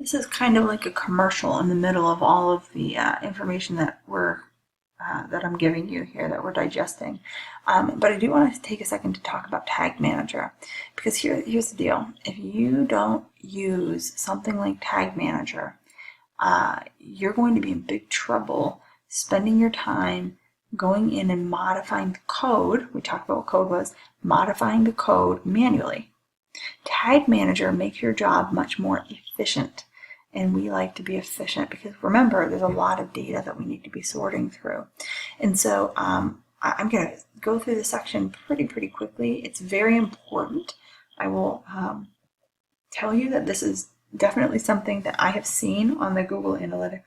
This is kind of like a commercial in the middle of all of the information that that I'm giving you here, that we're digesting. But I do want to take a second to talk about Tag Manager, because here's the deal. If you don't use something like Tag Manager, you're going to be in big trouble spending your time going in and modifying the code. We talked about what code was, modifying the code manually. Tag Manager makes your job much more efficient. And we like to be efficient because, remember, there's a lot of data that we need to be sorting through. And so I'm going to go through the section pretty quickly. It's very important. I will tell you that this is definitely something that I have seen on the Google Analytics,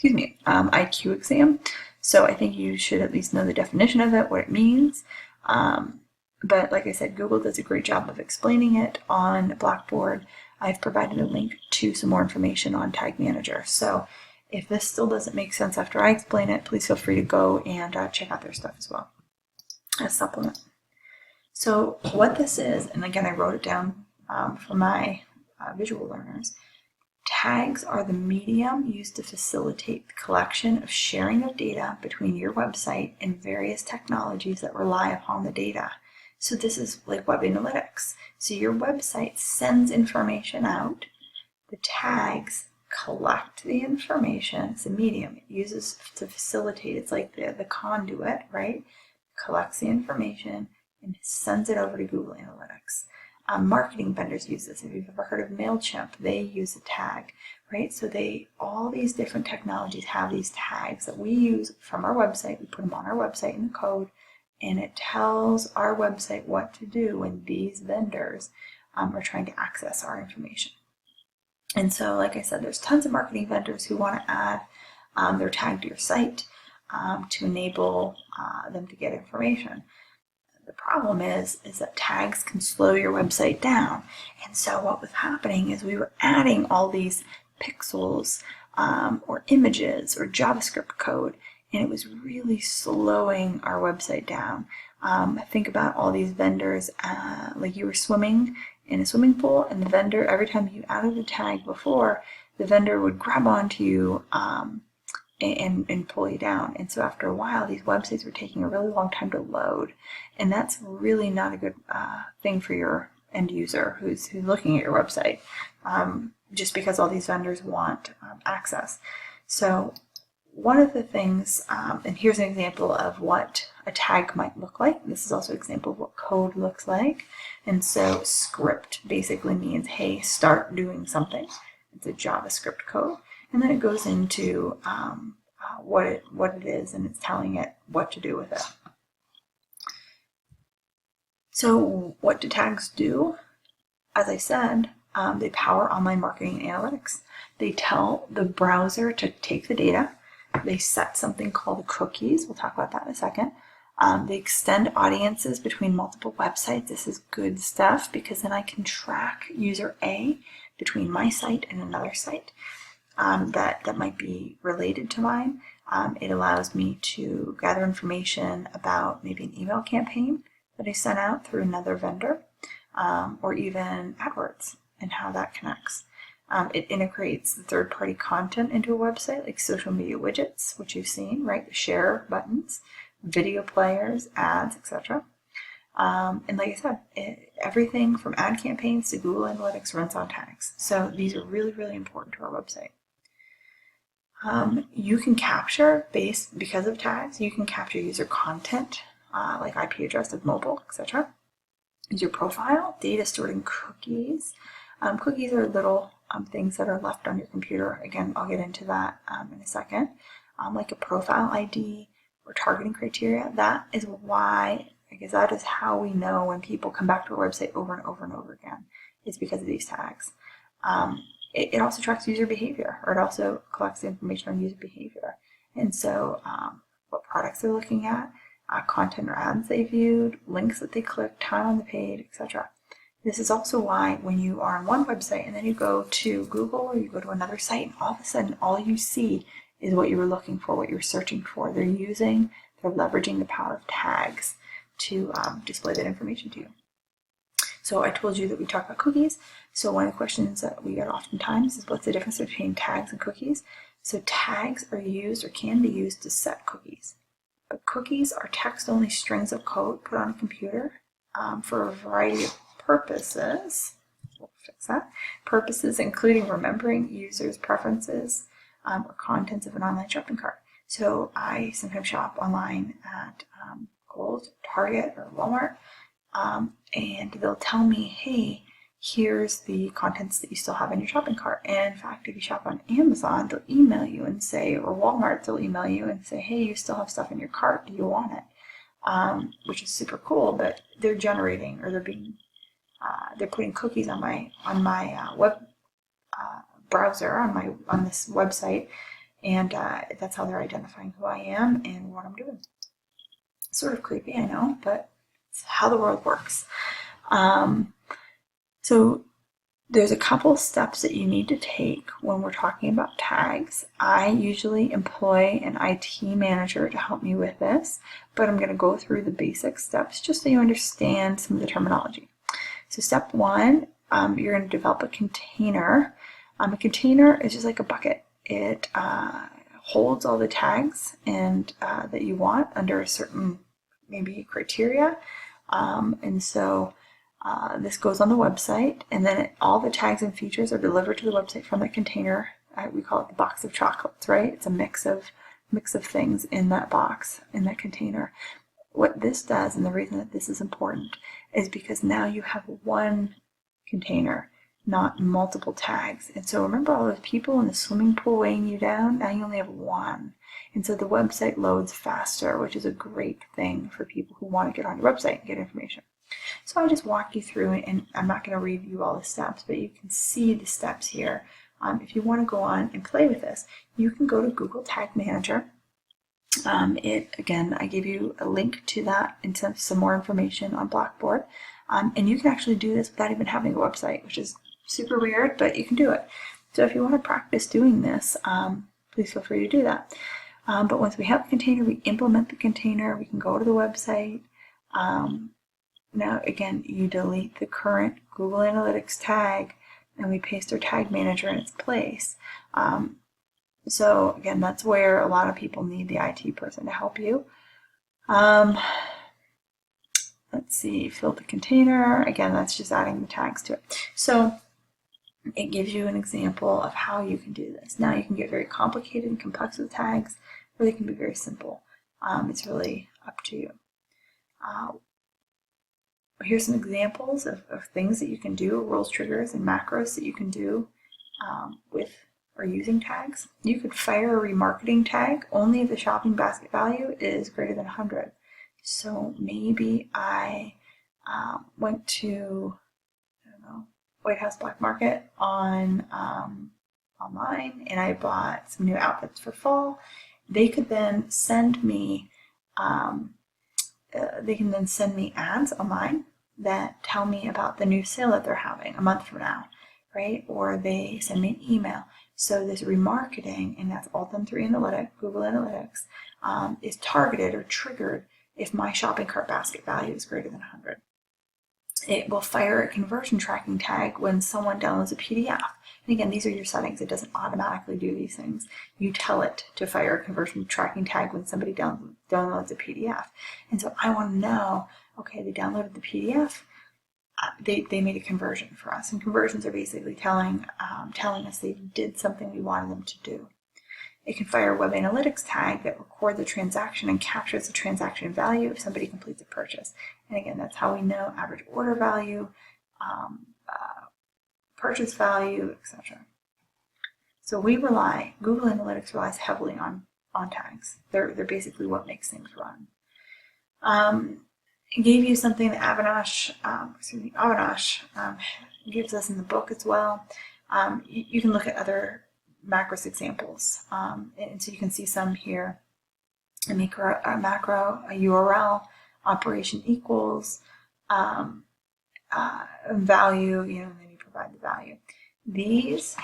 IQ exam. So I think you should at least know the definition of it, what it means. But like I said, Google does a great job of explaining it on Blackboard. I've provided a link to some more information on Tag Manager. So if this still doesn't make sense after I explain it, please feel free to go and check out their stuff as well as supplement. So what this is, and again, I wrote it down for my visual learners, tags are the medium used to facilitate the collection of sharing of data between your website and various technologies that rely upon the data. So this is like web analytics. So your website sends information out. The tags collect the information. It's a medium. It uses to facilitate. It's like the conduit, right? Collects the information and sends it over to Google Analytics. Marketing vendors use this. If you've ever heard of MailChimp, they use a tag, right? So all these different technologies have these tags that we use from our website. We put them on our website in the code, and it tells our website what to do when these vendors are trying to access our information. And so, like I said, there's tons of marketing vendors who want to add their tag to your site to enable them to get information. The problem is that tags can slow your website down. And so what was happening is we were adding all these pixels or images or JavaScript code, and it was really slowing our website down. Think about all these vendors, like you were swimming in a swimming pool, and the vendor, every time you added a tag before, the vendor would grab onto you and pull you down. And so after a while, these websites were taking a really long time to load, and that's really not a good thing for your end user who's looking at your website, just because all these vendors want access. So one of the things, and here's an example of what a tag might look like. This is also an example of what code looks like. And so script basically means, hey, start doing something. It's a JavaScript code. And then it goes into what it is, and it's telling it what to do with it. So what do tags do? As I said, they power online marketing and analytics. They tell the browser to take the data. They set something called cookies. We'll talk about that in a second. They extend audiences between multiple websites. This is good stuff because then I can track user A between my site and another site that might be related to mine. It allows me to gather information about maybe an email campaign that I sent out through another vendor, or even AdWords and how that connects. It integrates the third-party content into a website, like social media widgets, which you've seen, right? The share buttons, video players, ads, etc. And like I said, everything from ad campaigns to Google Analytics runs on tags. So these are really important to our website. You can capture, because of tags, you can capture user content, like IP address of mobile, etc. User profile, data stored in cookies. Cookies are little things that are left on your computer. Again, I'll get into that in a second. Like a profile ID or targeting criteria. That is why, because that is how we know when people come back to our website over and over again. It's because of these tags. It also tracks user behavior, or it also collects the information on user behavior. And so what products they're looking at, content or ads they viewed, links that they clicked, time on the page, etc. This is also why when you are on one website and then you go to Google or you go to another site, and all of a sudden all you see is what you were looking for, what you were searching for. They're leveraging the power of tags to display that information to you. So I told you that we talk about cookies. So one of the questions that we get oftentimes is, what's the difference between tags and cookies? So tags are used or can be used to set cookies. But cookies are text-only strings of code put on a computer for a variety of purposes. We'll fix that. Purposes including remembering users' preferences or contents of an online shopping cart. So I sometimes shop online at Kohl's, Target, or Walmart, and they'll tell me, hey, here's the contents that you still have in your shopping cart. And in fact, if you shop on Amazon, they'll email you and say, or Walmart, they'll email you and say, hey, you still have stuff in your cart. Do you want it? Which is super cool, but they're generating, or they're putting cookies on my web browser, on this website, and that's how they're identifying who I am and what I'm doing. Sort of creepy, I know, but it's how the world works. So there's a couple steps that you need to take when we're talking about tags. I usually employ an IT manager to help me with this, but I'm going to go through the basic steps just so you understand some of the terminology. So step one, you're going to develop a container. A container is just like a bucket. It holds all the tags and that you want under a certain maybe criteria. And so this goes on the website, and then all the tags and features are delivered to the website from the container. We call it the box of chocolates, right? It's a mix of things in that box, in that container. What this does, and the reason that this is important, is because now you have one container, not multiple tags. And so remember all those people in the swimming pool weighing you down? Now you only have one. And so the website loads faster, which is a great thing for people who want to get on your website and get information. So I just walk you through it, and I'm not going to review all the steps, but you can see the steps here. If you want to go on and play with this, you can go to Google Tag Manager. Again, I gave you a link to that and some more information on Blackboard. And you can actually do this without even having a website, which is super weird, but you can do it. So if you want to practice doing this, please feel free to do that. But once we have the container, we implement the container, we can go to the website. Now, again, you delete the current Google Analytics tag, and we paste our tag manager in its place. So again, that's where a lot of people need the IT person to help you. Let's see, fill the container. Again, that's just adding the tags to it. So it gives you an example of how you can do this. Now you can get very complicated and complex with tags, or they can be very simple. It's really up to you. Here's some examples of things that you can do, rules, triggers, and macros that you can do with or using tags. You could fire a remarketing tag only if the shopping basket value is greater than 100. So maybe I went to, I don't know, White House Black Market on online, and I bought some new outfits for fall. They could then send me ads online that tell me about the new sale that they're having a month from now, right? Or they send me an email. So this remarketing, and that's all done through Google Analytics, is targeted or triggered if my shopping cart basket value is greater than 100. It will fire a conversion tracking tag when someone downloads a PDF. And again, these are your settings. It doesn't automatically do these things. You tell it to fire a conversion tracking tag when somebody downloads a PDF. And so I want to know, okay, they downloaded the PDF. They made a conversion for us. And conversions are basically telling us they did something we wanted them to do. It can fire a web analytics tag that records the transaction and captures the transaction value if somebody completes a purchase. And again, that's how we know average order value, purchase value, etc. So Google Analytics relies heavily on tags. They're basically what makes things run. I gave you something that Avinash gives us in the book as well. You can look at other macros examples, and so you can see some here. A macro, a URL, operation equals, value, and then you provide the value. These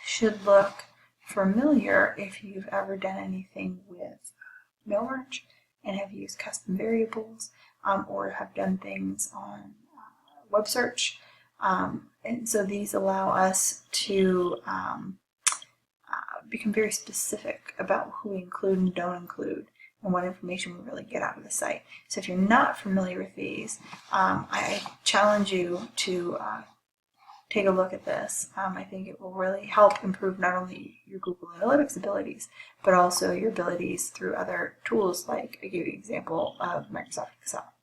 should look familiar if you've ever done anything with MailMerge and have used custom variables, or have done things on web search. And so these allow us to become very specific about who we include and don't include and what information we really get out of the site. So if you're not familiar with these, I challenge you to take a look at this. I think it will really help improve not only your Google Analytics abilities, but also your abilities through other tools like I gave you an example of Microsoft Excel.